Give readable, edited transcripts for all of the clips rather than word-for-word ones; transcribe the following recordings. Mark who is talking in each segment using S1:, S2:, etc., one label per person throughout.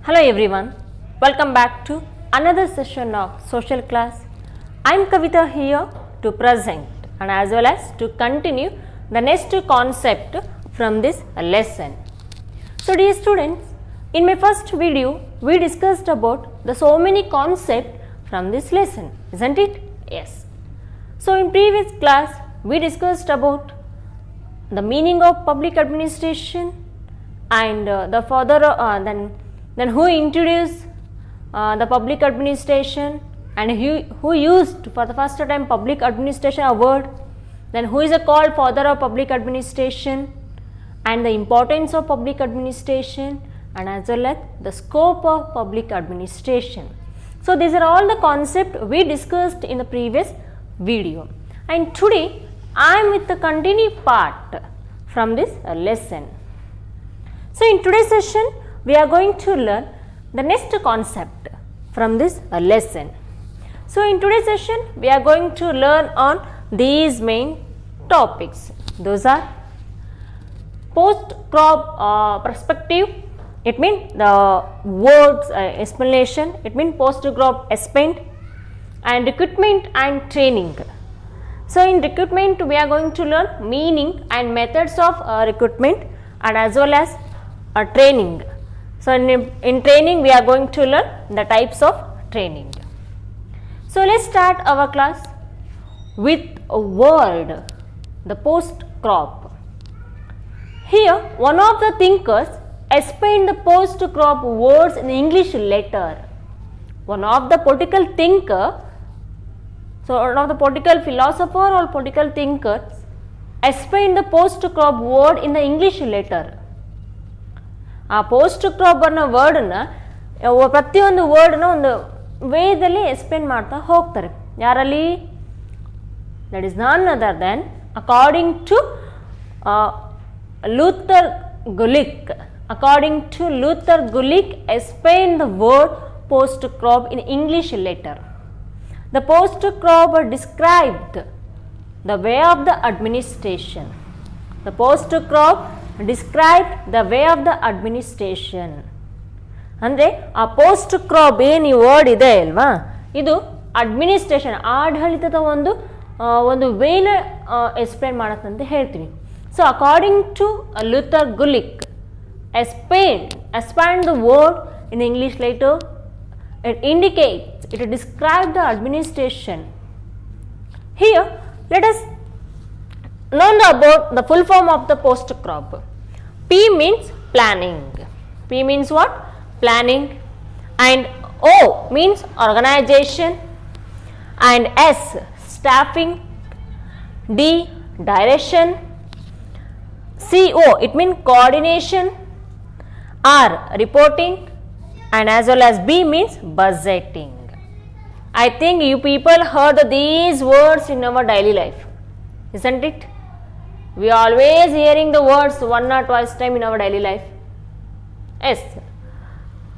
S1: Hello everyone, welcome back to another session of social class. I am Kavita here to present and as well as to continue the next concept from this lesson. So dear students, in my first video we discussed about the so many concepts from this lesson, isn't it? Yes. So in previous class we discussed about the meaning of public administration and the further then who introduced the public administration and who used for the first time public administration a word, then who is a called father of public administration and the importance of public administration and as well as the scope of public administration. So these are all the concepts we discussed in the previous video, and today I am with the continued part from this lesson. So in today's session we are going to learn the next concept from this lesson. So in today's session we are going to learn on these main topics. Those are post-crop perspective, it means the words explanation, it means post-crop aspect, and recruitment and training. So in recruitment we are going to learn meaning and methods of recruitment and as well as training. So in training we are going to learn the types of training. So let's start our class with a word, the post-crop. Here one of the thinkers explained the post-crop words in English letter. One of the political thinker, so one of the political philosopher or political thinkers explained the post-crop word in the English letter. ಆ post crop ಅನ್ನೋ ವರ್ಡನ್ನ ಪ್ರತಿಯೊಂದು ವರ್ಡ್ನ ಒಂದು ವೇದಲ್ಲಿ explain ಮಾಡ್ತಾ ಹೋಗ್ತಾರೆ. ಯಾರಲ್ಲಿ? That is none other then according to Luther Gulick. According to Luther Gulick explained the word post crop in English letter. The post crop described the way of the administration. The post crop described the way of the administration. ಅಂದರೆ ಆ post crop ಏನು ಈ word ಇದೆ ಅಲ್ವಾ, ಇದು administration ಆಡಳಿತದ ಒಂದು Vena explain ಮಾಡತ್ತಂತ ಹೇಳ್ತೀವಿ. So according to Luther Gulick expand the word in the English letter, it indicates, it describes the administration. Here let us learn about the full form of the post crop. P means planning. P means what? Planning. And O means organization. And S staffing. D direction. C O it means coordination. R reporting. And as well as B means budgeting. I think you people heard these words in our daily life, isn't it? We are always hearing the words one or twice time in our daily life. Yes.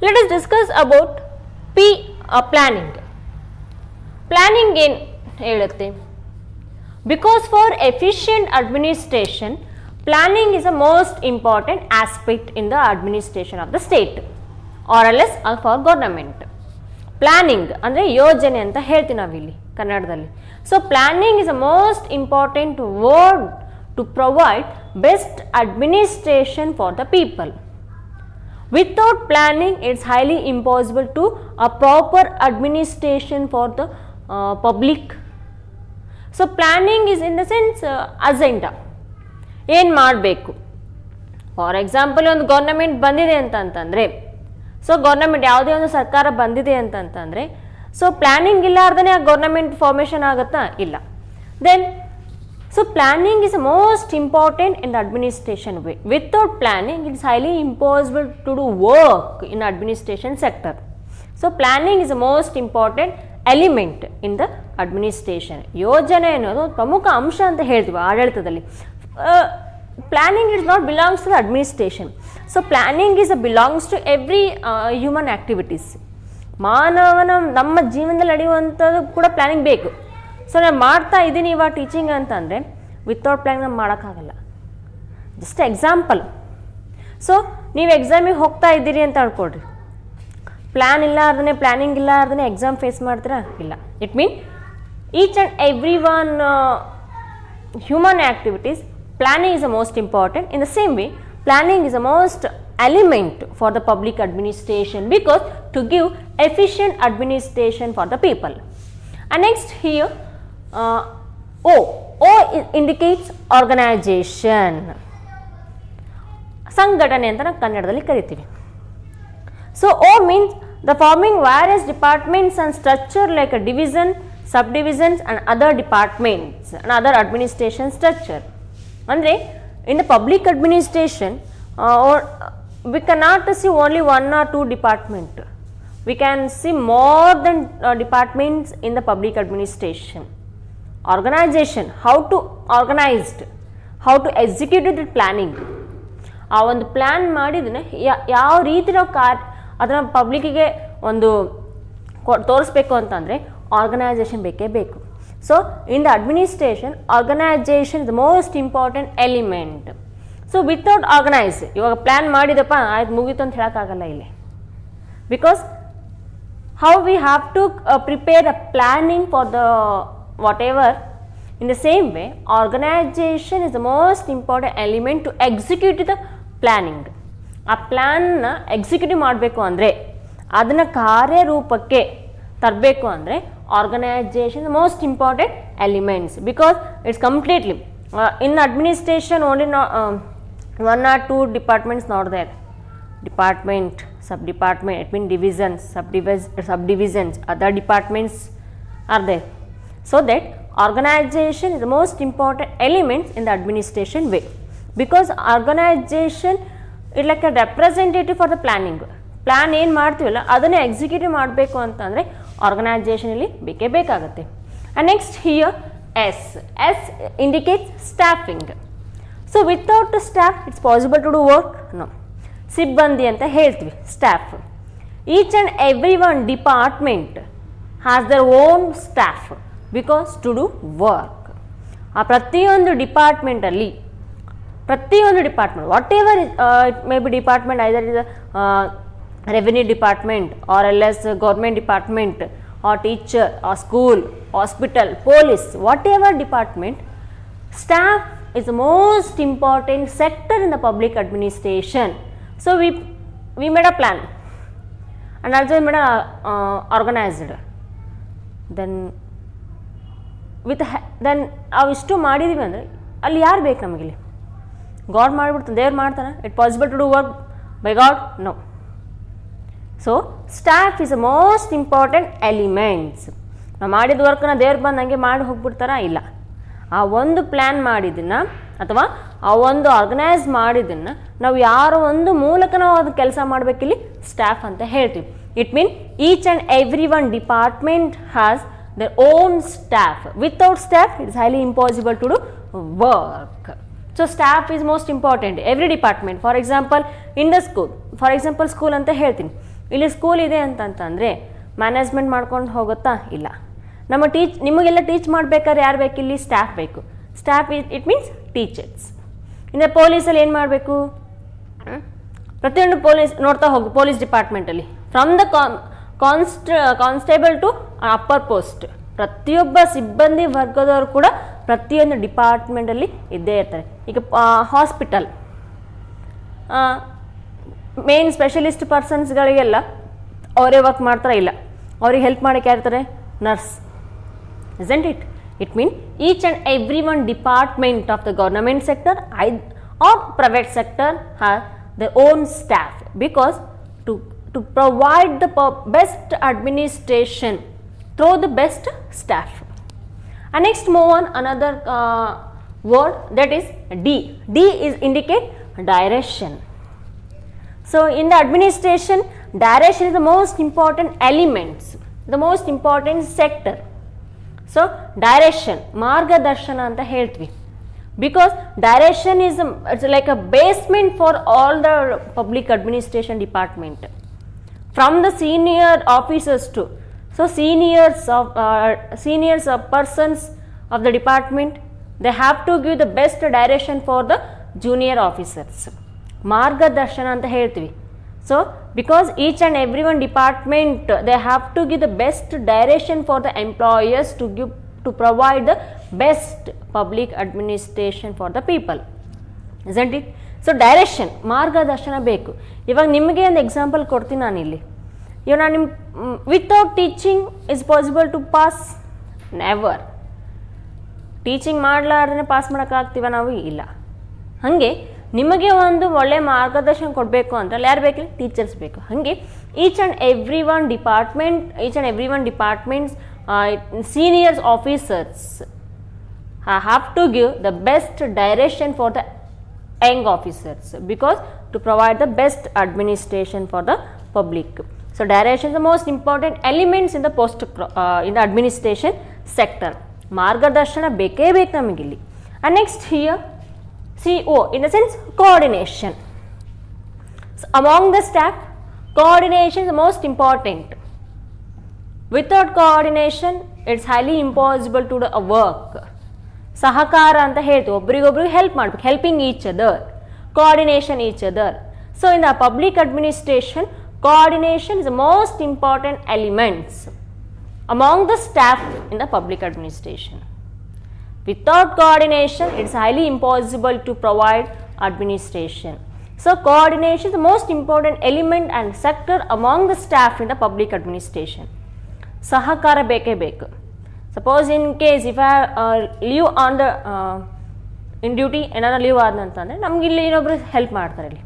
S1: Let us discuss about P planning. Planning in ಹೇಳುತ್ತೆ. Because for efficient administration, planning is the most important aspect in the administration of the state or else for government. Planning ಅಂದರೆ ಯೋಜನೆ ಅಂತ ಹೇಳ್ತೀವಿ ನಾವಿಲ್ಲಿ ಕನ್ನಡದಲ್ಲಿ. So planning is a most important word to provide best administration for the people. Without planning it's highly impossible to a proper administration for the public. So planning is in the sense agenda, ಏನು ಮಾಡಬೇಕು. For example ಒಂದು government ಬಂದಿದೆ ಅಂತಂತಂದರೆ, so government ಯಾವುದೇ ಒಂದು ಸರ್ಕಾರ ಬಂದಿದೆ ಅಂತಂತಂದರೆ, ಸೊ ಪ್ಲಾನಿಂಗ್ ಇಲ್ಲಾರ್ದೇ ಆ ಗೌರ್ನಮೆಂಟ್ ಫಾರ್ಮೇಷನ್ ಆಗುತ್ತಾ? ಇಲ್ಲ. Then so planning is most important in the administration way. Without planning it's highly impossible to do work in administration sector. So planning is most important element in the administration. ಯೋಜನೆ ಅನ್ನೋದು ಪ್ರಮುಖ ಅಂಶ ಅಂತ ಹೇಳ್ತೀವಿ ಆಡಳಿತದಲ್ಲಿ. Planning is not belongs to the administration. So planning is belongs to every human activities. ಮಾನವನ ನಮ್ಮ ಜೀವನದಲ್ಲಿ ನಡೆಯುವಂಥದ್ದು ಕೂಡ ಪ್ಲಾನಿಂಗ್ ಬೇಕು. ಸೊ ನಾನು ಮಾಡ್ತಾ ಇದ್ದೀನಿ ಇವಾಗ ಟೀಚಿಂಗ್ ಅಂತಂದರೆ ವಿತೌಟ್ ಪ್ಲಾನಿಂಗ್ ನಾವು ಮಾಡೋಕ್ಕಾಗಲ್ಲ. ಜಸ್ಟ್ ಎಕ್ಸಾಂಪಲ್, ಸೊ ನೀವು ಎಕ್ಸಾಮಿಗೆ ಹೋಗ್ತಾ ಇದ್ದೀರಿ ಅಂತ ಅನ್ಕೊಳ್ರಿ, ಪ್ಲ್ಯಾನ್ ಇಲ್ಲಾರ್ದೇ ಪ್ಲ್ಯಾನಿಂಗ್ ಇಲ್ಲಾರ್ದೇ ಎಕ್ಸಾಮ್ ಫೇಸ್ ಮಾಡ್ತೀರಾ? ಇಲ್ಲ. It mean each and every one human activities, planning is the most important. In the same way, planning is the most element for the public administration, because to give efficient administration for the people. And next here O indicates organization. ಸಂಘಟನೆ ಅಂತ ನಾವು ಕನ್ನಡದಲ್ಲಿ ಕರಿತೀವಿ. So O means the forming various departments and structure like a division, subdivisions and other departments and other administration structure. Andre in the public administration we cannot see only one or two department. We can see more than departments in the public administration. Organization, how to organized, how to execute the planning. ಆ ಒಂದು plan ಮಾಡಿದ್ರೆ ಯಾವ ರೀತಿ ನಾವು ಅದನ್ನು ಪಬ್ಲಿಕ್ಕಿಗೆ ಒಂದು ತೋರಿಸ್ಬೇಕು ಅಂತಂದರೆ ಆರ್ಗನೈಸೇಷನ್ ಬೇಕೇ ಬೇಕು. So in the administration organisation is the most important element. So without organise, ಇವಾಗ ಪ್ಲ್ಯಾನ್ ಮಾಡಿದಪ್ಪ ಆಯ್ತು ಮುಗೀತು ಅಂತ ಹೇಳೋಕ್ಕಾಗಲ್ಲ ಇಲ್ಲಿ. Because how we have to prepare a planning for the whatever. In the same way organisation is the most important element to execute the planning. ಆ ಪ್ಲ್ಯಾನ್ನ executive ಮಾಡಬೇಕು ಅಂದರೆ, ಅದನ್ನು ಕಾರ್ಯರೂಪಕ್ಕೆ ತರಬೇಕು ಅಂದರೆ organisation most important elements. Because it's completely in administration only one or two departments not there. Department, sub department, it mean divisions, subdivisions, other departments are there. So that organization is the most important elements in the administration way. Because organization is like a representative for the planning. Plan ಏನು ಮಾಡ್ತೀವಲ್ಲ ಅದನ್ನೇ executive ಮಾಡಬೇಕು ಅಂತಂದರೆ organisation ಇಲ್ಲಿ ಬೇಕೇ ಬೇಕಾಗುತ್ತೆ. And next here S indicates staffing. So without staff it's possible to do work? No. ಸಿಬ್ಬಂದಿ ಅಂತ ಹೇಳ್ತೀವಿ, staff. Each and every one department has their own staff because to do work. ಆ ಪ್ರತಿಯೊಂದು ಡಿಪಾರ್ಟ್ಮೆಂಟಲ್ಲಿ whatever it may be department, either is revenue department or else government department or teacher or school, hospital, police, whatever department, staff is the most important sector in the public administration. So we made a plan and also we made a organized. Then ಅವಿಷ್ಟು ಮಾಡಿದೀವಿ ಅಂದರೆ ಅಲ್ಲಿ ಯಾರು ಬೇಕು ನಮಗಿಲ್ಲಿ? God ಮಾಡಿಬಿಡ್ತಾನೆ, ದೇವ್ರು ಮಾಡ್ತಾನೆ. It possible to do work by god? No. So staff is the most important elements. ನಾವು ಮಾಡಿದ ವರ್ಕನ್ನ ದೇವ್ರು ಬಂದು ಹಂಗೆ ಮಾಡಿ ಹೋಗ್ಬಿಡ್ತಾರಾ? ಇಲ್ಲ. ಆ ಒಂದು ಪ್ಲ್ಯಾನ್ ಮಾಡಿದ್ದನ್ನು ಅಥವಾ ಆ ಒಂದು ಆರ್ಗನೈಸ್ ಮಾಡಿದ್ದನ್ನು ನಾವು ಯಾರೋ ಒಂದು ಮೂಲಕ ನಾವು ಅದು ಕೆಲಸ ಮಾಡಬೇಕಿಲ್ಲಿ ಸ್ಟಾಫ್ ಅಂತ ಹೇಳ್ತೀವಿ. It mean each and every one department has their own staff. Without staff it is highly impossible to do work. So staff is most important every department. For example in the school, for example school ಅಂತ ಹೇಳ್ತೀನಿ. ಇಲ್ಲಿ school ಇದೆ ಅಂತಂತಂದರೆ management ಮಾಡ್ಕೊಂಡು ಹೋಗುತ್ತಾ? ಇಲ್ಲ. ನಮ್ಮ ನಿಮಗೆಲ್ಲ ಟೀಚ್ ಮಾಡಬೇಕಾದ್ರೆ ಯಾರು ಬೇಕು ಇಲ್ಲಿ? ಸ್ಟಾಫ್ ಬೇಕು. Staff it means teachers. ಇನ್ನು ಪೊಲೀಸಲ್ಲಿ ಏನು ಮಾಡಬೇಕು? ಪ್ರತಿಯೊಂದು ಪೊಲೀಸ್ ನೋಡ್ತಾ ಹೋಗು. ಪೊಲೀಸ್ ಡಿಪಾರ್ಟ್ಮೆಂಟಲ್ಲಿ from the constable to upper post, ಪ್ರತಿಯೊಬ್ಬ ಸಿಬ್ಬಂದಿ ವರ್ಗದವರು ಕೂಡ ಪ್ರತಿಯೊಂದು ಡಿಪಾರ್ಟ್ಮೆಂಟಲ್ಲಿ ಇದ್ದೇ ಇರ್ತಾರೆ. ಈಗ ಹಾಸ್ಪಿಟಲ್ ಮೇನ್ ಸ್ಪೆಷಲಿಸ್ಟ್ ಪರ್ಸನ್ಸ್ಗಳಿಗೆಲ್ಲ ಅವರೇ ವರ್ಕ್ ಮಾಡ್ತಾರೆ? ಇಲ್ಲ. ಅವ್ರಿಗೆ ಹೆಲ್ಪ್ ಮಾಡೋಕ್ಕೆ ಯಾರಿರ್ತಾರೆ? Nurse. isn't it? It means each and every one department of the government sector or private sector has their own staff, because to provide the best administration through the best staff. And next move on another word, that is D. D is indicate direction. So in the administration, direction is the most important elements, the most important sector. So direction, margadarshana anta ಹೇಳ್ತೀವಿ, because direction is it's like a basement for all the public administration department, from the senior officers to, so seniors of persons of the department, they have to give the best direction for the junior officers. ಮಾರ್ಗದರ್ಶನ ಅಂತ ಹೇಳ್ತೀವಿ. So because each and every one department they have to give the best direction for the employers to provide the best public administration for the people, isn't it? So direction ಮಾರ್ಗದರ್ಶನ ಬೇಕು. ಇವಾಗ ನಿಮಗೆ ಒಂದು example ಕೊಡ್ತೀನಿ ನಾನಿಲ್ಲಿ. ಇವಾಗ ನಾನು ನಿಮ್ಮ without teaching is possible to pass? Never. Teaching ಮಾಡಲಾರ್ದೇ ಪಾಸ್ ಮಾಡೋಕ್ಕಾಗ್ತೀವ ನಾವು? ಇಲ್ಲ. ಹಾಗೆ ನಿಮಗೆ ಒಂದು ಒಳ್ಳೆ ಮಾರ್ಗದರ್ಶನ ಕೊಡಬೇಕು ಅಂದರೆ ಅಲ್ಲಿ ಯಾರು ಬೇಕು? ಟೀಚರ್ಸ್ ಬೇಕು. ಹಾಗೆ each and every one departments seniors officers have to give the best direction for the young officers because to provide the best administration for the public. So direction is the most important elements in the in the administration sector. Margadarshana beke ಬೇಕು ನಮಗಿಲ್ಲಿ. And next here CO in the sense coordination. So among the staff, coordination is the most important. Without coordination it's highly impossible to do a work. ಸಹಕಾರ ಅಂತ ಹೇಳ್ತೀವಿ, ಒಬ್ರಿಗೊಬ್ರಿಗೆ help ಮಾಡಬೇಕು, helping each other, coordination each other. So in the public administration coordination is the most important elements among the staff in the public administration. Without coordination it is highly impossible to provide administration. So coordination is the most important element and sector among the staff in the public administration. ಸಹಕಾರ ಬೇಕೇ ಬೇಕು. Suppose in case if I leave on the in duty ಏನಾದ್ರು leave ಆದಂತಂದರೆ ನಮ್ಗೆ ಇಲ್ಲಿ ಇನ್ನೊಬ್ರು help ಮಾಡ್ತಾರೆ ಇಲ್ಲಿ.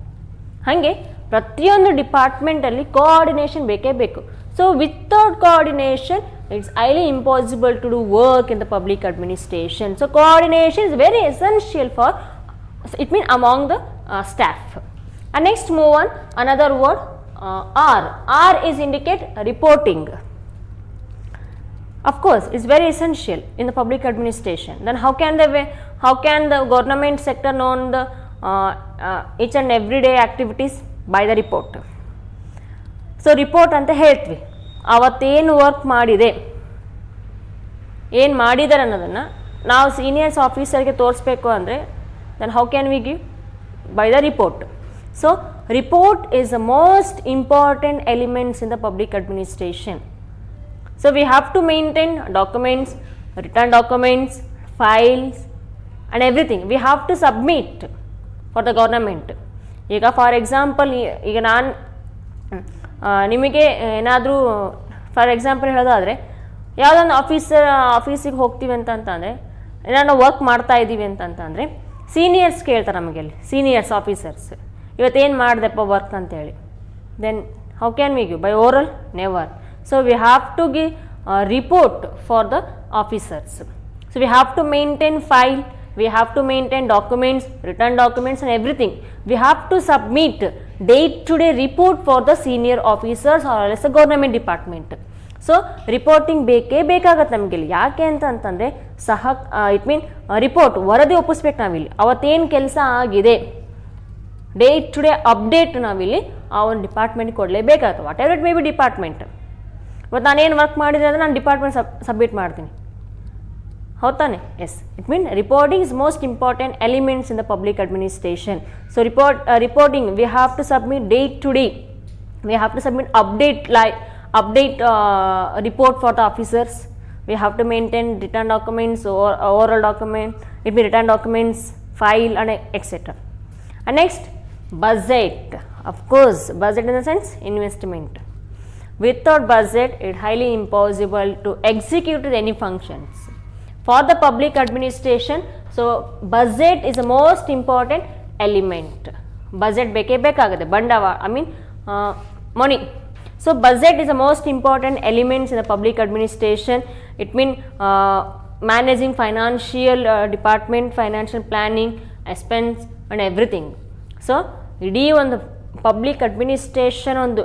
S1: ಹಾಗೆ ಪ್ರತಿಯೊಂದು ಡಿಪಾರ್ಟ್ಮೆಂಟಲ್ಲಿ ಕೋಆರ್ಡಿನೇಷನ್ ಬೇಕೇ ಬೇಕು. So without coordination it's highly impossible to do work in the public administration. So coordination is very essential for it mean among the staff. And next move on another word R. R is indicate reporting. Of course it's very essential in the public administration. Then how can the government sector know the each and everyday activities? By the report. So report ಅಂತ ಹೇಳ್ತೀವಿ, ಅವತ್ತೇನು work ಮಾಡಿದೆ, ಏನು ಮಾಡಿದ್ದಾರೆ ಅನ್ನೋದನ್ನು ನಾವು seniors ಆಫೀಸರ್ಗೆ ತೋರಿಸ್ಬೇಕು ಅಂದರೆ then how can we give? By the report. So report is the most important elements in the public administration. So we have to maintain documents, written documents, files and everything. We have to submit for the government. ಈಗ for example ಈಗ ನಾನು ನಿಮಗೆ ಏನಾದರೂ for example ಹೇಳೋದಾದರೆ ಯಾವುದೊಂದು ಆಫೀಸಿಗೆ ಹೋಗ್ತೀವಿ ಅಂತಂದರೆ ಏನಾದ್ರು ವರ್ಕ್ ಮಾಡ್ತಾ ಇದ್ದೀವಿ ಅಂತಂದರೆ ಸೀನಿಯರ್ಸ್ ಕೇಳ್ತಾರೆ ನಮಗೆ ಅಲ್ಲಿ, ಸೀನಿಯರ್ಸ್ ಆಫೀಸರ್ಸ್ ಇವತ್ತೇನು ಮಾಡಿದೆಪ್ಪ ವರ್ಕ್ ಅಂತೇಳಿ. Then how can we give? By oral? Never. So we have to give a report for the officers. So we have to maintain file, we have to maintain documents, written documents and everything. We have to submit day-to-day report for the senior officers or else the government department. So reporting ಬೇಕೇ ಬೇಕಾಗತ್ತೆ ನಮಗಿಲ್ಲಿ. ಯಾಕೆ ಅಂತಂದರೆ it mean report ವರದಿ ಒಪ್ಪಿಸ್ಬೇಕು ನಾವಿಲ್ಲಿ, ಅವತ್ತೇನು ಕೆಲಸ ಆಗಿದೆ day-to-day update ನಾವಿಲ್ಲಿ ಆ ಒಂದು ಡಿಪಾರ್ಟ್ಮೆಂಟ್ಗೆ ಕೊಡಲೇಬೇಕಾಗುತ್ತೆ. Whatever it may be department. ಇವತ್ತು ನಾನೇನು ವರ್ಕ್ ಮಾಡಿದ್ರೆ ಅಂದರೆ ನಾನು ಡಿಪಾರ್ಟ್ಮೆಂಟ್ ಸಬ್ಮಿಟ್ ಮಾಡ್ತೀನಿ, ಹೌದಾನೆ? Yes, it mean reporting is most important elements in the public administration. So reporting we have to submit day to day, we have to submit update report for the officers. We have to maintain written documents or oral document, it means written documents, file and etc. And next budget. Of course budget in the sense investment. Without budget it highly impossible to execute any functions for the public administration. So budget is the most important element. Budget ಬೇಕೇ ಬೇಕಾಗುತ್ತೆ, ಬಂಡವಾಳ, I mean money. So budget is the most important elements in the public administration. It means managing financial department, financial planning, expense and everything. So ಇಡೀ ಒಂದು public administration ಒಂದು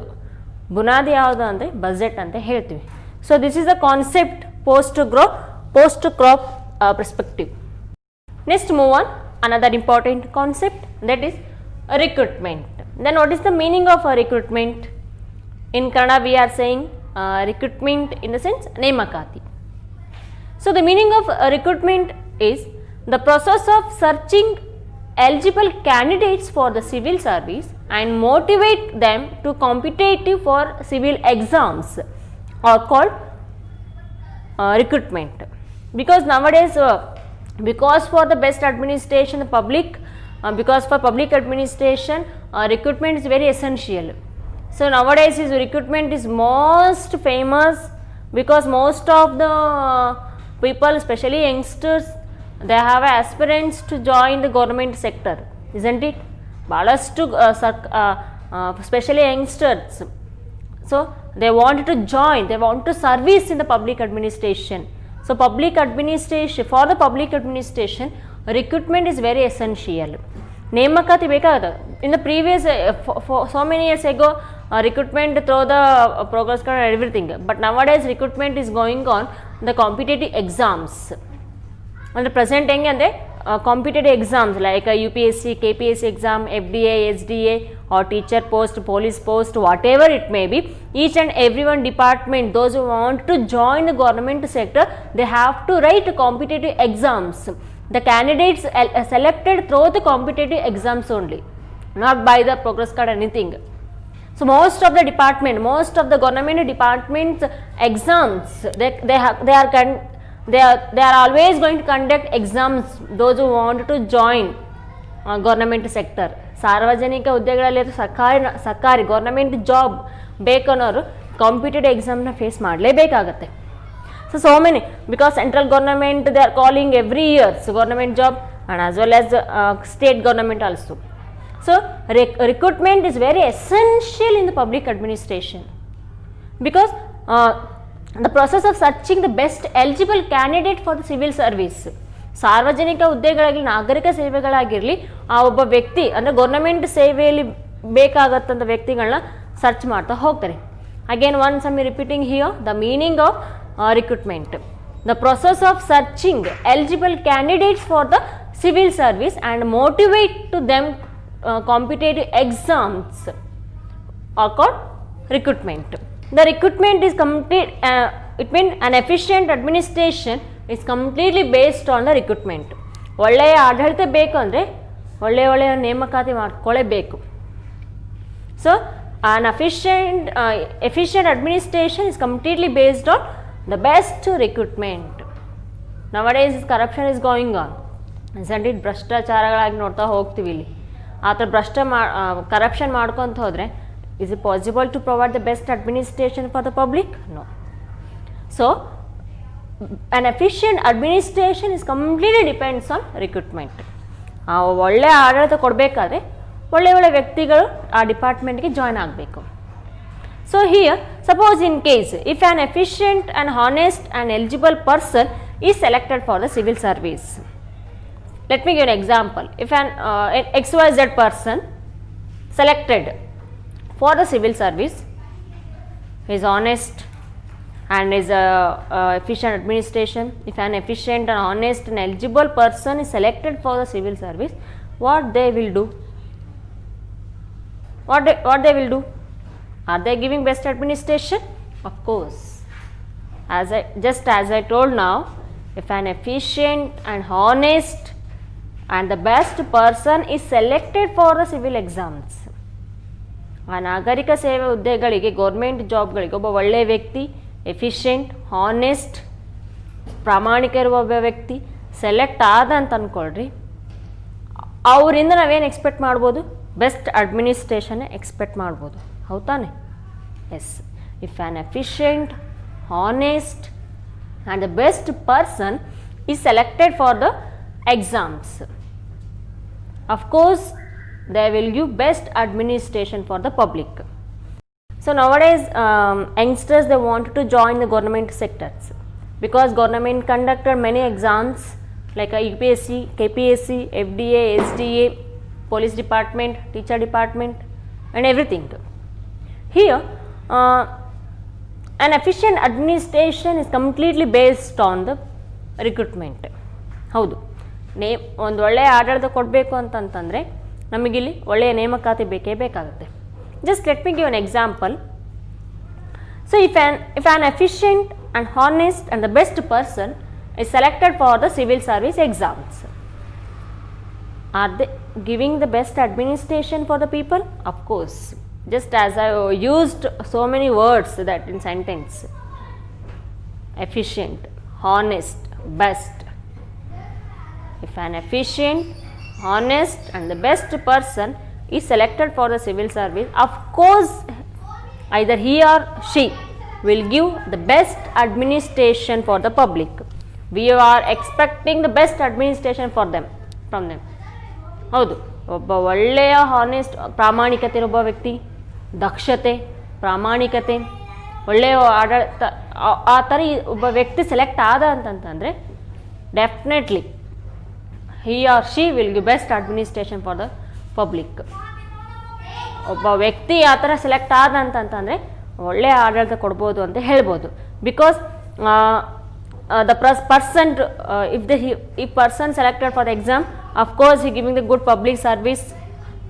S1: ಬುನಾದಿ ಯಾವುದು ಅಂದರೆ budget ಅಂತ ಹೇಳ್ತೀವಿ. So this is the concept post crop perspective. Next move on another important concept, that is recruitment. Then what is the meaning of a recruitment? In Kannada we are saying recruitment in the sense ನೇಮಕಾತಿ. So the meaning of recruitment is the process of searching eligible candidates for the civil service and motivate them to competitive for civil exams are called recruitment. Because nowadays because for the best administration the public because for public administration recruitment is very essential. So nowadays is recruitment is most famous because most of the people, especially youngsters, they have aspirants to join the government sector, isn't it? Balashtu especially youngsters, so they want to join, they want to service in the public administration. So public administration, for the public administration recruitment is very essential. ನೇಮಕಾತಿ ಬೇಕಾಗುತ್ತೆ. In the previous for so many years ago recruitment through the progress card and everything, but nowadays recruitment is going on the competitive exams. ಅಂದರೆ present ಹೆಂಗೆ ಅಂದರೆ competitive exams like UPSC, KPSC exam, FDA, SDA or teacher post, police post, whatever it may be, each and every one department, those who want to join the government sector, they have to write competitive exams. The candidates selected through the competitive exams only, not by the progress card anything. So most of the department, most of the government departments exams, they are always going to conduct exams, those who want to join government sector. ಸಾರ್ವಜನಿಕ ಹುದ್ದೆಗಳಲ್ಲಿ ಸರ್ಕಾರಿ government job ಬೇಕನ್ನೋರು competitive ಎಕ್ಸಾಮ್ನ face ಮಾಡಲೇಬೇಕಾಗತ್ತೆ. So many, because central government they are calling every year so government job and as well as state government also. So recruitment is very essential in the public administration because the process of searching the best eligible candidate for the civil service. ಸಾರ್ವಜನಿಕ ಹುದ್ದೆಗಳಾಗಲಿ ನಾಗರಿಕ ಸೇವೆಗಳಾಗಿರಲಿ ಆ ಒಬ್ಬ ವ್ಯಕ್ತಿ ಅಂದರೆ government ಸೇವೆಯಲ್ಲಿ ಬೇಕಾಗತ್ತಂಥ ವ್ಯಕ್ತಿಗಳನ್ನ search ಮಾಡ್ತಾ ಹೋಗ್ತಾರೆ. Again once I am repeating here the meaning of recruitment, the process of searching eligible candidates for the civil service and motivate to them competitive exams are called recruitment. The recruitment is complete, it means an efficient administration is completely based on the recruitment. ಒಳ್ಳೆಯ ಆಡಳಿತ ಬೇಕು ಅಂದರೆ ಒಳ್ಳೆಯ ನೇಮಕಾತಿ ಮಾಡ್ಕೊಳ್ಳೇಬೇಕು. So an efficient administration is completely based on the best recruitment. Nowadays corruption is going on, isn't it? ಭ್ರಷ್ಟಾಚಾರಗಳಾಗಿ ನೋಡ್ತಾ ಹೋಗ್ತೀವಿ ಇಲ್ಲಿ. ಆ ಥರ ಕರಪ್ಷನ್ ಮಾಡ್ಕೊತ ಹೋದರೆ is it possible to provide the best administration for the public? No. So an efficient administration is completely depends on recruitment. ಒಳ್ಳೆ ಆಡಳಿತ ಕೊಡಬೇಕಾದ್ರೆ ಒಳ್ಳೆ ವ್ಯಕ್ತಿಗಳು ಆ ಡಿಪಾರ್ಟ್ಮೆಂಟ್ಗೆ ಜಾಯ್ನ್ ಆಗಬೇಕು. So here, suppose in case if an efficient and honest and eligible person is selected for the civil service. Let me give an example. If an XYZ person selected for the civil service is honest and is efficient administration, if an efficient and honest and eligible person is selected for the civil service, what they will do? What they will do? Are they giving best administration? Of course. As I told now, if an efficient and honest and the best person is selected for the civil exams, ಆ ನಾಗರಿಕ ಸೇವೆ ಹುದ್ದೆಗಳಿಗೆ government ಜಾಬ್ಗಳಿಗೆ ಒಬ್ಬ ಒಳ್ಳೆಯ ವ್ಯಕ್ತಿ, efficient, honest, ಪ್ರಾಮಾಣಿಕ ಇರುವ ಒಬ್ಬ ವ್ಯಕ್ತಿ ಸೆಲೆಕ್ಟ್ ಆದ ಅಂತ ಅಂದ್ಕೊಳ್ರಿ, ಅವರಿಂದ ನಾವೇನು ಎಕ್ಸ್ಪೆಕ್ಟ್ ಮಾಡ್ಬೋದು? ಬೆಸ್ಟ್ ಅಡ್ಮಿನಿಸ್ಟ್ರೇಷನ್ ಎಕ್ಸ್ಪೆಕ್ಟ್ ಮಾಡ್ಬೋದು. ಹೌದಾನೆ? Yes. If an efficient, honest and the best person is selected for the exams, of course they will give best administration for the public. So nowadays youngsters they want to join the government sectors because government conducted many exams like UPSC, KPSC, FDA, SDA, police department, teacher department and everything. Here an efficient administration is completely based on the recruitment. ಹೌದು, ಒಂದು ಒಳ್ಳೆಯ ಆಡಳಿತ ಕೊಡಬೇಕು ಅಂತಂತಂದರೆ ನಮಗಿಲ್ಲಿ ಒಳ್ಳೆಯ ನೇಮಕಾತಿ ಬೇಕೇ ಬೇಕಾಗುತ್ತೆ. Just let me give an example. So if an efficient and honest and the best person is selected for the civil service exams, giving the best administration for the people? Of course. Just as I used so many words that in sentence. Efficient, honest, best. If an efficient, honest and the best person is selected for the civil service, of course either he or she will give the best administration for the public. We are expecting the best administration for them, from them. ಹೌದು, ಒಬ್ಬ ಒಳ್ಳೆಯ honest, ಪ್ರಾಮಾಣಿಕತೆ ಒಬ್ಬ ವ್ಯಕ್ತಿ, ದಕ್ಷತೆ, ಪ್ರಾಮಾಣಿಕತೆ, ಒಳ್ಳೆಯ ಆಡಳಿತ, ಆ ಥರ ಒಬ್ಬ ವ್ಯಕ್ತಿ ಸೆಲೆಕ್ಟ್ ಆದ ಅಂತಂತಂದರೆ definitely he or she will give best administration for the public. ಒಬ್ಬ ವ್ಯಕ್ತಿ ಆ ಥರ ಸೆಲೆಕ್ಟ್ ಆದ ಅಂತಂತಂದರೆ ಒಳ್ಳೆಯ ಆಡಳಿತ ಕೊಡ್ಬೋದು ಅಂತ ಹೇಳ್ಬೋದು. Because the person, if person selected for the exam, of course he giving the good public service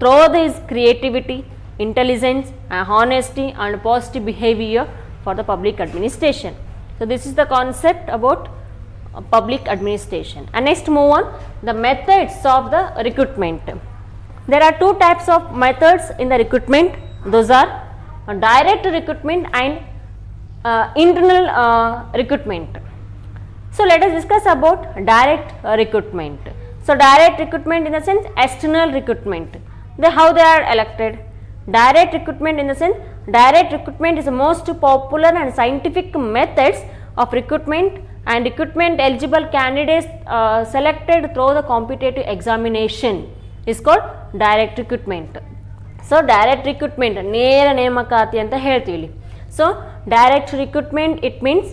S1: through his creativity, intelligence, honesty and positive behavior for the public administration. So this is the concept about public administration. And next move on the methods of the recruitment. There are two types of methods in the recruitment. Those are direct recruitment and internal recruitment. So let us discuss about direct recruitment. So direct recruitment in the sense external recruitment. How they are elected? Direct recruitment in the sense, direct recruitment is the most popular and scientific methods of recruitment, and recruitment eligible candidates selected through the competitive examination is called direct recruitment. So direct recruitment ನೇರ ನೇಮಕಾತಿ ಅಂತ ಹೇಳ್ತೀವಿ. So direct recruitment, it means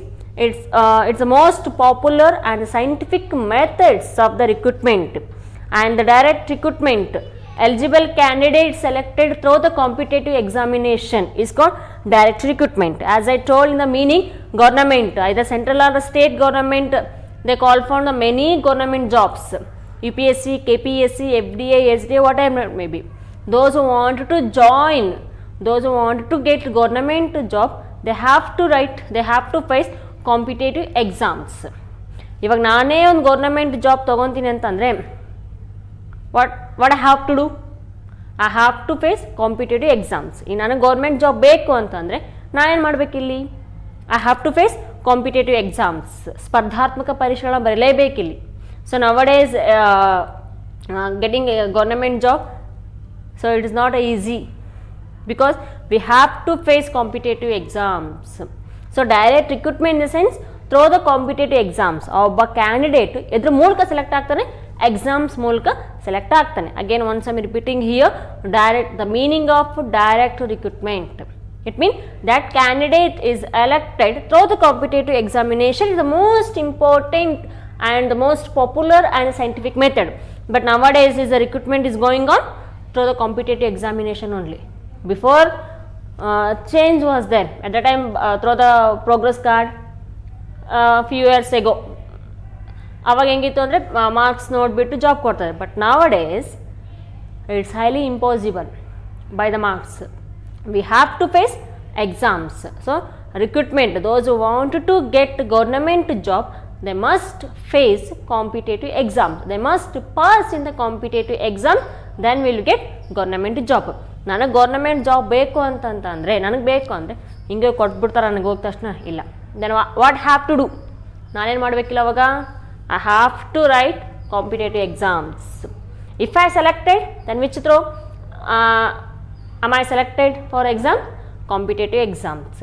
S1: it's the most popular and scientific methods of the recruitment, and the direct recruitment eligible candidates selected through the competitive examination is called direct recruitment. As I told in the meaning, government, either central or the state government, they call for the many government jobs, UPSC, KPSC, FDA, SDA, whatever it may be. Those who want to join, those who want to get government job, they have to write, they have to face competitive exams. ಇವಾಗ ನಾನೇ ಒಂದು government job ತೊಗೊತೀನಿ ಅಂತಂದರೆ what I have to do? I have to face competitive exams. ಈಗ ನನಗೆ government job ಬೇಕು ಅಂತಂದರೆ ನಾನೇನು ಮಾಡಬೇಕಿಲ್ಲಿ? I have to face competitive exams. ಸ್ಪರ್ಧಾತ್ಮಕ ಪರೀಕ್ಷೆಗಳನ್ನ ಬರಲೇಬೇಕಿಲ್ಲಿ. So nowadays getting a government job, so it is not easy because we have to face competitive exams. So direct recruitment in the sense through the competitive exams. ಒಬ್ಬ candidate ಇದ್ರ ಮೂಲಕ select ಆಗ್ತಾನೆ, exams ಮೂಲಕ select ಆಗ್ತಾನೆ. Again once I'm repeating here, direct, the meaning of direct recruitment, it means that candidate is elected through the competitive examination is the most important and the most popular and scientific method. But nowadays is the recruitment is going on through the competitive examination only. Before change was there at the time through the progress card few years ago. ಅವಾಗ ಹೆಂಗಿತ್ತು ಅಂದರೆ marks ನೋಡಿಬಿಟ್ಟು job ಕೊಡ್ತಾರೆ. But nowadays it's highly impossible by the marks. We have to face exams. So recruitment, those who want to get government job, they must face competitive exams. They must pass in the competitive exam, then we will get government job. ನನಗೆ government job ಬೇಕು ಅಂತಂತಂದರೆ, ನನಗೆ ಬೇಕು ಅಂದರೆ ಹಿಂಗೆ ಕೊಟ್ಬಿಡ್ತಾರೆ ನನಗೆ ಹೋದ ತಕ್ಷಣ? ಇಲ್ಲ. Then what have to do? ನಾನೇನು ಮಾಡಬೇಕಿಲ್ಲ ಅವಾಗ? I have to write competitive exams. If I selected, then which through am I selected for exam? Competitive exams.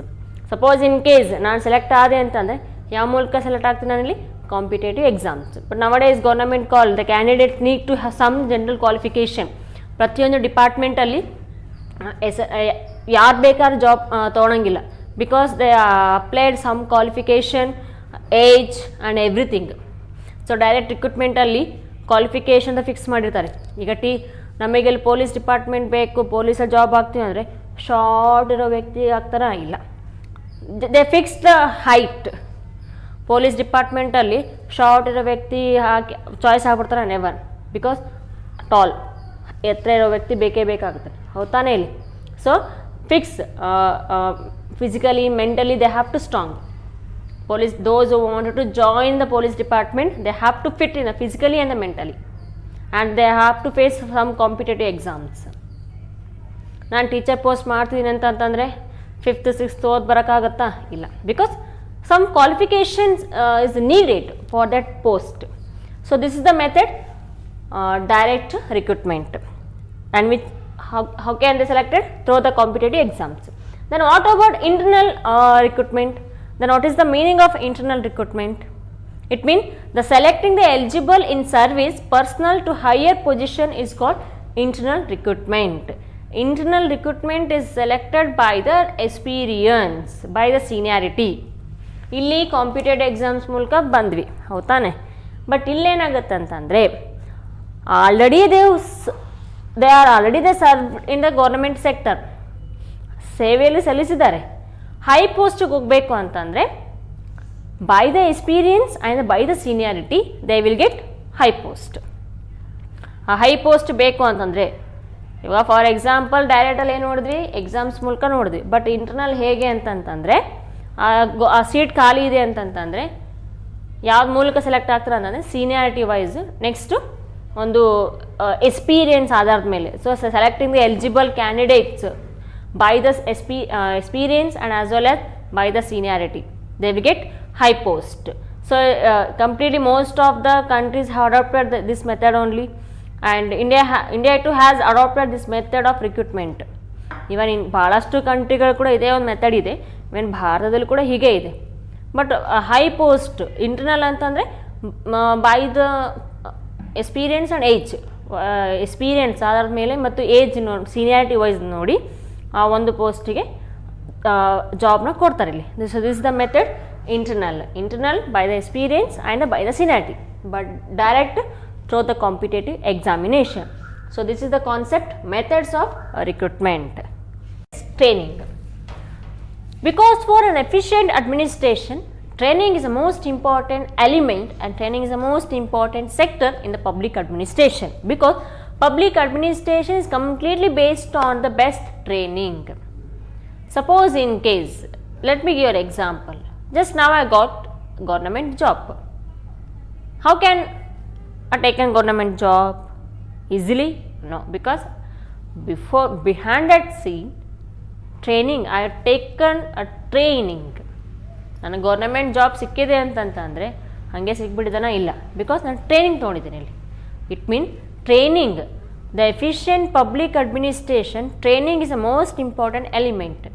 S1: Suppose in case ನಾನು ಸೆಲೆಕ್ಟ್ ಆದೆ ಅಂತಂದರೆ ಯಾವ ಮೂಲಕ ಸೆಲೆಕ್ಟ್ ಆಗ್ತೀನಿ ನಾನಿಲ್ಲಿ? Competitive exams. But nowadays government call the candidate need to have some general qualification. ಪ್ರತಿಯೊಂದು ಡಿಪಾರ್ಟ್ಮೆಂಟಲ್ಲಿ ಯಾರು ಬೇಕಾದ್ರೂ ಜಾಬ್ ತೊಗೊಳಂಗಿಲ್ಲ. Because they applied some qualification, age and everything. So direct ರಿಕ್ರೂಟ್ಮೆಂಟಲ್ಲಿ ಕ್ವಾಲಿಫಿಕೇಷನ್ ಫಿಕ್ಸ್ ಮಾಡಿರ್ತಾರೆ. ಈಗ ನಮಗೆಲ್ಲಿ ಪೊಲೀಸ್ ಡಿಪಾರ್ಟ್ಮೆಂಟ್ ಬೇಕು, ಪೊಲೀಸಲ್ಲಿ ಜಾಬ್ ಆಗ್ತೀವಿ ಅಂದರೆ ಶಾರ್ಟ್ ಇರೋ ವ್ಯಕ್ತಿ ಆಗ್ತಾರ? ಇಲ್ಲ. They fix the height. Police ಡಿಪಾರ್ಟ್ಮೆಂಟಲ್ಲಿ ಶಾರ್ಟ್ ಇರೋ ವ್ಯಕ್ತಿ ಹಾಕಿ ಚಾಯ್ಸ್ ಆಗ್ಬಿಡ್ತಾರೆ? ನೆವರ್. ಬಿಕಾಸ್ ಟಾಲ್, ಎತ್ತರ ಇರೋ ವ್ಯಕ್ತಿ ಬೇಕೇ ಬೇಕಾಗುತ್ತೆ. ಹೌದಾನೆ ಇಲ್ಲಿ? So fix physically, mentally they have to strong. Those who wanted to join the police department, they have to fit in physically and mentally. And they have to face some competitive exams. ನಾನು teacher post ಮಾಡ್ತಿದ್ದೀನಿ ಅಂತಂತಂದರೆ 5th 6th ಓದಿ ಬರೋಕ್ಕಾಗತ್ತಾ? ಇಲ್ಲ, because some qualifications is needed for that post. So this is the method direct recruitment, and which how can they selected? Through the competitive exams. Then what about internal recruitment? Then what is the meaning of internal recruitment? It means the selecting the eligible in service personnel to higher position is called internal recruitment. Internal recruitment is selected by the experience, by the seniority. ಇಲ್ಲಿ competitive exams ಮೂಲಕ ಬಂದ್ವಿ, ಹೌದಾನೆ. But ಇಲ್ಲೇನಾಗುತ್ತೆ ಅಂತಂದರೆ already they serve in the government sector, ಸೇವೆಯಲ್ಲಿ ಸಲ್ಲಿಸಿದ್ದಾರೆ. High ಪೋಸ್ಟಿಗೆ ಹೋಗಬೇಕು ಅಂತಂದರೆ by the experience and by the seniority they will get high post. ಆ high post ಬೇಕು ಅಂತಂದರೆ ಇವಾಗ ಫಾರ್ ಎಕ್ಸಾಂಪಲ್ ಡೈರೆಕ್ಟಲ್ಲಿ ಏನು ನೋಡಿದ್ವಿ, ಎಕ್ಸಾಮ್ಸ್ ಮೂಲಕ ನೋಡಿದ್ವಿ. ಬಟ್ ಇಂಟರ್ನಲ್ ಹೇಗೆ ಅಂತಂತಂದರೆ ಆ ಸೀಟ್ ಖಾಲಿ ಇದೆ ಅಂತಂತಂದರೆ ಯಾವ್ದು ಮೂಲಕ ಸೆಲೆಕ್ಟ್ ಆಗ್ತಾರೆ ಅಂತಂದರೆ ಸೀನಿಯಾರಿಟಿ ವೈಸ್, ನೆಕ್ಸ್ಟು ಒಂದು ಎಕ್ಸ್ಪೀರಿಯನ್ಸ್ ಆಧಾರದ ಮೇಲೆ. So selecting the eligible candidates by the experience and as well as by the seniority, they will get high post. So completely most of the countries have adopted this method only, and India too has adopted this method of recruitment. Even in ಭಾಳಷ್ಟು ಕಂಟ್ರಿಗಳು ಕೂಡ ಇದೇ ಒಂದು method ಇದೆ, ಇವನ್ ಭಾರತದಲ್ಲಿ ಕೂಡ ಹೀಗೆ ಇದೆ. But high post internal ಅಂತಂದರೆ by the experience and age, experience ಆಧಾರದ ಮೇಲೆ ಮತ್ತು ಏಜ್ ನೋಡಿ ಸೀನಿಯಾರಿಟಿ ವೈಸ್ ನೋಡಿ ಆ ಒಂದು ಪೋಸ್ಟಿಗೆ ಜಾಬ್ನ ಕೊಡ್ತಾರೆ ಇಲ್ಲಿ. This is the method internal by the experience and by the seniority, but direct through the competitive examination. So this is the concept methods of recruitment. Training. Because for an efficient administration, training is the most important element, and training is the most important sector in the public administration, because public administration is completely based on the best training. Suppose in case, let me give you an example. Just now I got government job. How can I take a government job easily? No, because behind that scene training, I have taken a training. ನನಗೆ government job ಸಿಕ್ಕಿದೆ ಅಂತಂತಂದರೆ ಹಾಗೆ ಸಿಕ್ಬಿಟ್ಟಿದ್ದಾನ? ಇಲ್ಲ, because ನಾನು training ತೊಗೊಂಡಿದ್ದೀನಿ ಇಲ್ಲಿ. It mean training, the efficient public administration, training is the most important element.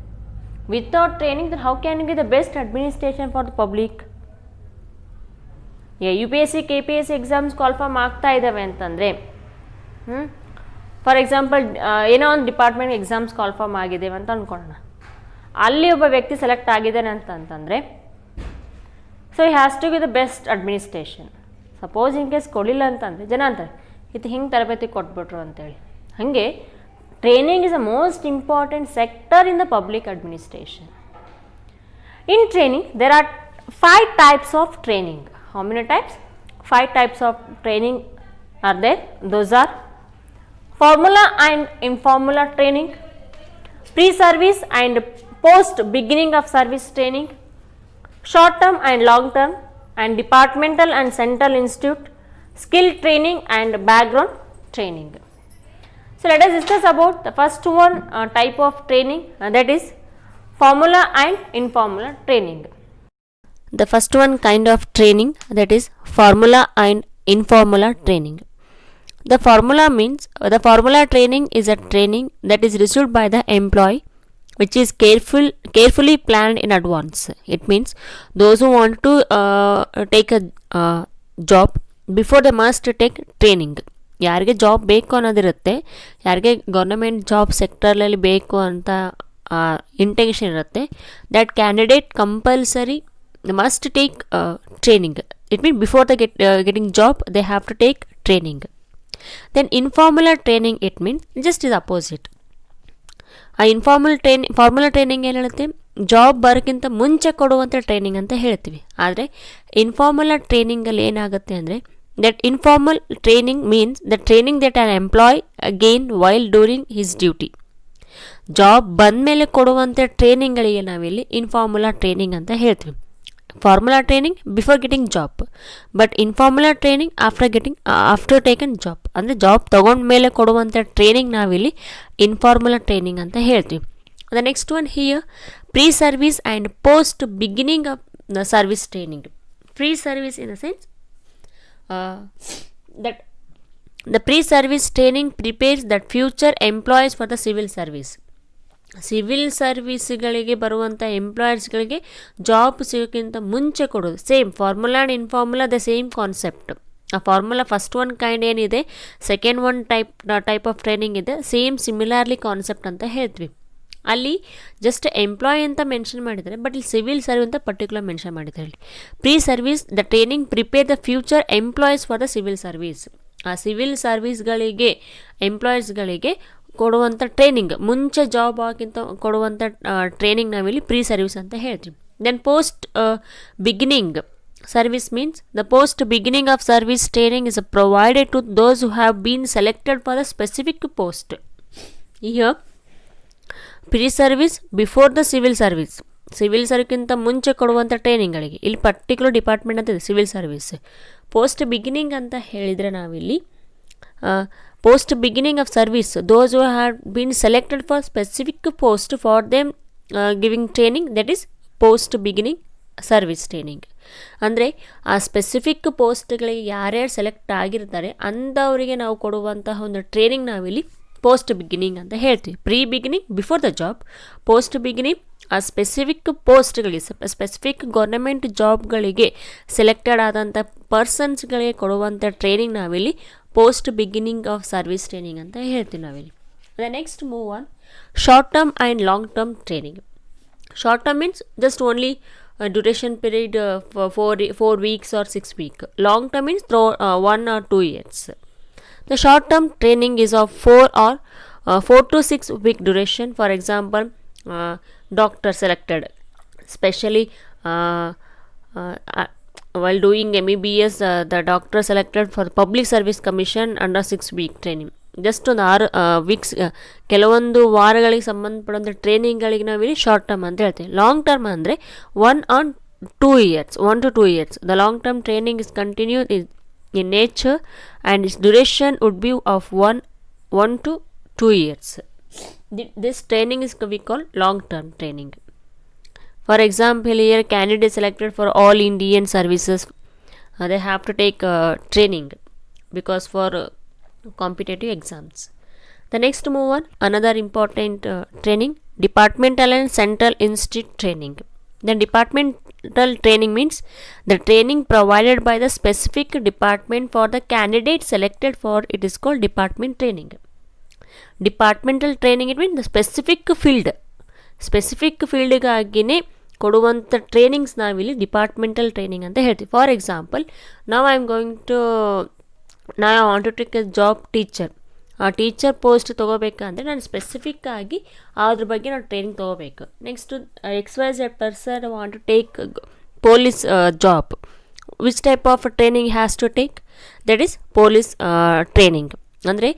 S1: Without training then how can you get the best administration for the public? UPSC KPSC exams ಕ್ವಾಲಿಫಾರ್ಮ್ ಆಗ್ತಾ ಇದ್ದಾವೆ ಅಂತಂದರೆ, for example ಏನೋ ಒಂದು department exams ಕಾಲ್ಫಾರ್ಮ್ ಆಗಿದ್ದೇವೆ ಅಂತ ಅಂದ್ಕೊಳ್ಳೋಣ. ಅಲ್ಲಿ ಒಬ್ಬ ವ್ಯಕ್ತಿ ಸೆಲೆಕ್ಟ್ ಆಗಿದ್ದಾನೆ ಅಂತಂತಂದರೆ, so he has to be the best administration. Suppose in case ಕೊಡಲಿಲ್ಲ ಅಂತಂದರೆ ಜನ ಅಂತಾರೆ ಇದು ಹಿಂಗೆ ತರಬೇತಿ ಕೊಟ್ಬಿಟ್ರು ಅಂತೇಳಿ. ಹಾಗೆ training is the most important sector in the public administration. In training there are 5 types of training. How many types? 5 types of training are there. Those are formula and informal training, pre-service and post beginning of service training, short term and long term, and departmental and central institute, skill training and background training. So let us discuss about the first one type of training, that is formula and informal training. The first one kind of training, that is formula and informal training. The formula means, the formula training is a training that is received by the employee, which is carefully planned in advance. It means those who want to take a job, before they must take training. ಯಾರಿಗೆ job ಬೇಕು ಅನ್ನೋದಿರುತ್ತೆ, ಯಾರಿಗೆ government job ಸೆಕ್ಟರ್ನಲ್ಲಿ ಬೇಕು ಅಂತ intention ಇರುತ್ತೆ, that candidate compulsory must take training. It means before they getting job, they have to take training. Then informal training, it means just is opposite. ಆ formula training ಏನು ಹೇಳುತ್ತೆ, job ಬರೋಕ್ಕಿಂತ ಮುಂಚೆ ಕೊಡುವಂಥ training ಅಂತ ಹೇಳ್ತೀವಿ. ಆದರೆ ಇನ್ಫಾರ್ಮಲ್ ಟ್ರೈನಿಂಗಲ್ಲಿ ಏನಾಗುತ್ತೆ ಅಂದರೆ, that informal training means the training that an employee again while during his duty. Job ಬಂದ ಮೇಲೆ ಕೊಡುವಂಥ ಟ್ರೈನಿಂಗ್ಗಳಿಗೆ ನಾವಿಲ್ಲಿ ಇನ್ಫಾರ್ಮುಲಾ ಟ್ರೈನಿಂಗ್ ಅಂತ ಹೇಳ್ತೀವಿ. Formal training before getting job, but informal training after taken job. ಅಂದರೆ ಜಾಬ್ ತೊಗೊಂಡ ಮೇಲೆ ಕೊಡುವಂಥ ಟ್ರೈನಿಂಗ್ ನಾವಿಲ್ಲಿ ಇನ್ಫಾರ್ಮುಲಾ ಟ್ರೈನಿಂಗ್ ಅಂತ ಹೇಳ್ತೀವಿ. The next one here pre service and post beginning of the service training. Pre service in the sense that the pre-service training prepares that future employees for the civil service. Civil ಸರ್ವೀಸ್ಗಳಿಗೆ ಬರುವಂಥ ಎಂಪ್ಲಾಯರ್ಸ್ಗಳಿಗೆ job ಸಿಗೋಕ್ಕಿಂತ ಮುಂಚೆ ಕೊಡೋದು. Same formal and informal the same concept. ಆ formal first one kind ಏನಿದೆ, second one type of training ಇದೆ, same similarly concept ಅಂತ ಹೇಳ್ತೀವಿ. ಅಲ್ಲಿ ಜಸ್ಟ್ ಎಂಪ್ಲಾಯ್ ಅಂತ ಮೆನ್ಷನ್ ಮಾಡಿದ್ದಾರೆ, ಬಟ್ ಇಲ್ಲಿ ಸಿವಿಲ್ ಸರ್ವಿಸ್ ಅಂತ ಪರ್ಟಿಕ್ಯುಲರ್ ಮೆನ್ಷನ್ ಮಾಡಿದ್ದಾರೆ. ಇಲ್ಲಿ pre service the training prepare the future employees for the civil service. ಆ ಸಿವಿಲ್ ಸರ್ವಿಸ್ಗಳಿಗೆ ಎಂಪ್ಲಾಯೀಸ್ಗಳಿಗೆ ಕೊಡುವಂಥ ಟ್ರೈನಿಂಗ್, ಮುಂಚೆ ಜಾಬ್ ಆಗಿಂತ ಕೊಡುವಂಥ ಟ್ರೈನಿಂಗ್ ನಾವಿಲ್ಲಿ ಪ್ರೀ ಸರ್ವಿಸ್ ಅಂತ ಹೇಳ್ತೀವಿ. Then post beginning service means the post beginning of service training is provided to those who have been selected for the specific post. ಈಗ pre service before the civil service, civil ಸರ್ವಿಸ್ಗಿಂತ ಮುಂಚೆ ಕೊಡುವಂಥ ಟ್ರೈನಿಂಗ್ಗಳಿಗೆ ಇಲ್ಲಿ particular department ಅಂತ ಇದೆ civil service. Post beginning ಅಂತ ಹೇಳಿದರೆ ನಾವಿಲ್ಲಿ post beginning of service those who have been selected for specific post for them giving training, that is post beginning service training. ಅಂದರೆ ಆ ಸ್ಪೆಸಿಫಿಕ್ ಪೋಸ್ಟ್ಗಳಿಗೆ ಯಾರ್ಯಾರು ಸೆಲೆಕ್ಟ್ ಆಗಿರ್ತಾರೆ ಅಂಥವರಿಗೆ ನಾವು ಕೊಡುವಂತಹ ಒಂದು ಟ್ರೈನಿಂಗ್ ನಾವಿಲ್ಲಿ ಪೋಸ್ಟ್ ಬಿಗಿನಿಂಗ್ ಅಂತ ಹೇಳ್ತೀವಿ. Pre beginning before the job, post beginning ಆ ಸ್ಪೆಸಿಫಿಕ್ ಪೋಸ್ಟ್ಗಳಿಗೆ, ಸ್ಪೆಸಿಫಿಕ್ ಗೌರ್ನಮೆಂಟ್ ಜಾಬ್ಗಳಿಗೆ ಸೆಲೆಕ್ಟೆಡ್ ಆದಂಥ ಪರ್ಸನ್ಸ್ಗಳಿಗೆ ಕೊಡುವಂಥ ಟ್ರೈನಿಂಗ್ ನಾವಿಲ್ಲಿ post beginning of service training ಅಂತ ಹೇಳ್ತೀವಿ ನಾವಿಲ್ಲಿ. The next move on short term and long term training. Short term means just only duration period 4 weeks or 6 weeks. Long term means 1 or 2 years. The short term training is of 4 to 6 week duration. For example, doctor selected, especially while doing MBBS, the doctor selected for Public Service Commission under 6 week training. Just ಒಂದು 6 weeks ಕೆಲವೊಂದು ವಾರಗಳಿಗೆ ಸಂಬಂಧಪಡುವಂಥ ಟ್ರೈನಿಂಗ್ಗಳಿಗೆ ನಾವಿಲ್ಲಿ short term ಅಂತ ಹೇಳ್ತೀವಿ. Long term ಅಂದರೆ 1 to 2 years. The long term training is continue in nature and its duration would be of 1 to 2 years. This training is we call long term training. For example, here candidate selected for all Indian services, they have to take training because for competitive exams. The next move on, another important training, departmental and central institute training. Then departmental training means the training provided by the specific department for the candidate selected for it is called department training. Departmental training it means the specific ಫೀಲ್ಡ್ಗಾಗಿನೇ ಕೊಡುವಂಥ trainings ನಾವಿಲ್ಲಿ departmental training ಅಂತ ಹೇಳ್ತೀವಿ. For example, ನಾವು I want to take a job teacher. ಆ teacher post ತೊಗೋಬೇಕಂದ್ರೆ ನಾನು ಸ್ಪೆಸಿಫಿಕ್ಕಾಗಿ ಅದ್ರ ಬಗ್ಗೆ ನಾವು ಟ್ರೈನಿಂಗ್ ತೊಗೋಬೇಕು. Next XYZ person want to take police job. Which type of training has to take? That is police training. ಅಂದರೆ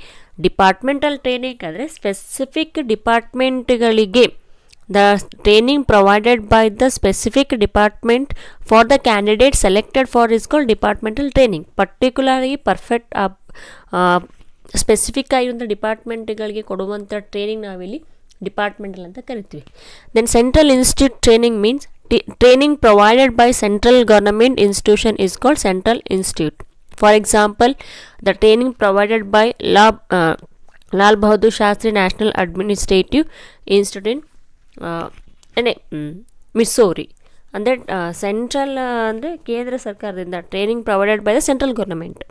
S1: ಡಿಪಾರ್ಟ್ಮೆಂಟಲ್ ಟ್ರೈನಿಂಗ್ ಅಂದರೆ ಸ್ಪೆಸಿಫಿಕ್ ಡಿಪಾರ್ಟ್ಮೆಂಟ್ಗಳಿಗೆ the training provided by the specific department for the candidate selected for is called departmental training. Particularly perfect specific ಆಗಿರುವಂಥ ಡಿಪಾರ್ಟ್ಮೆಂಟ್ಗಳಿಗೆ ಕೊಡುವಂಥ training ನಾವಿಲ್ಲಿ departmental ಅಂತ ಕರಿತೀವಿ. Then central institute training means training provided by central government institution is called central institute. For example, the training provided by Lal Bahadur Shastri National Administrative Institute in Mussoorie. ಅಂದರೆ central ಅಂದರೆ ಕೇಂದ್ರ ಸರ್ಕಾರದಿಂದ training provided by the central government.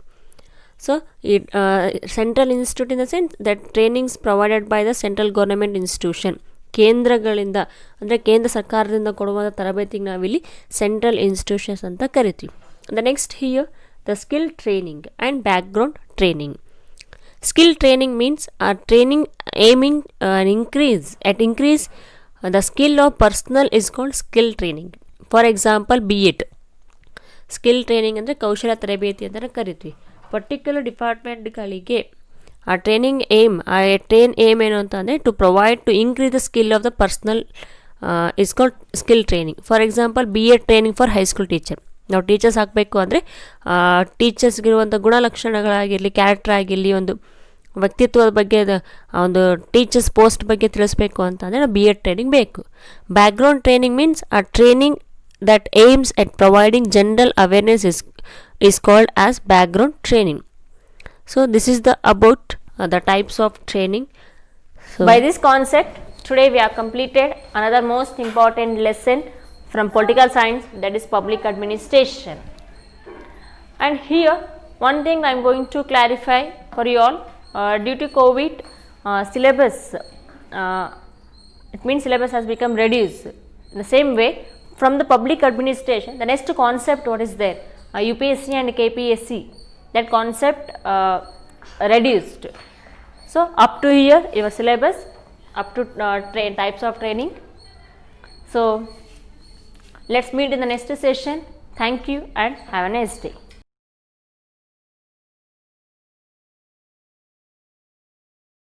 S1: So, central institute in the sense that trainings provided by the central government institution. ಕೇಂದ್ರಗಳಿಂದ ಅಂದರೆ ಕೇಂದ್ರ ಸರ್ಕಾರದಿಂದ ಕೊಡುವಂಥ ತರಬೇತಿಗೆ ನಾವಿಲ್ಲಿ ಸೆಂಟ್ರಲ್ ಇನ್ಸ್ಟಿಟ್ಯೂಷನ್ಸ್ ಅಂತ ಕರಿತೀವಿ. The next here the skill training and background training. Skill training means the training aiming increase the skill of personnel is called skill training. For example B.Ed skill training ಅಂದರೆ ಕೌಶಲ ತರಬೇತಿ ಅಂತ ಕರಿತೀವಿ. Particular ಡಿಪಾರ್ಟ್ಮೆಂಟ್ಗಳಿಗೆ ಆ training aim ಏನು ಅಂತ ಅಂದರೆ to provide to increase the skill of the personal
S2: is called skill training. For example BEd training for high school teacher. ನಾವು ಟೀಚರ್ಸ್ ಆಗಬೇಕು ಅಂದರೆ ಟೀಚರ್ಸ್ಗಿರುವಂಥ ಗುಣಲಕ್ಷಣಗಳಾಗಿರಲಿ, ಕ್ಯಾರೆಕ್ಟರ್ ಆಗಿರಲಿ, ಒಂದು ವ್ಯಕ್ತಿತ್ವದ ಬಗ್ಗೆ ಒಂದು ಟೀಚರ್ಸ್ ಪೋಸ್ಟ್ ಬಗ್ಗೆ ತಿಳಿಸ್ಬೇಕು ಅಂತಂದರೆ ನಾವು BEd ಟ್ರೈನಿಂಗ್ ಬೇಕು. Background training means the training that aims at providing general awareness is called as background training. So this is the about the types of training. So
S1: by this concept, today we have completed another most important lesson from political science, that is public administration. And here one thing I am going to clarify for you all, due to COVID syllabus, it means syllabus has become reduced. In the same way, from the public administration, the next concept what is there, UPSC and KPSC, that concept reduced. So up to here your syllabus, up to types of training. So let's meet in the next session. Thank you and have a nice day.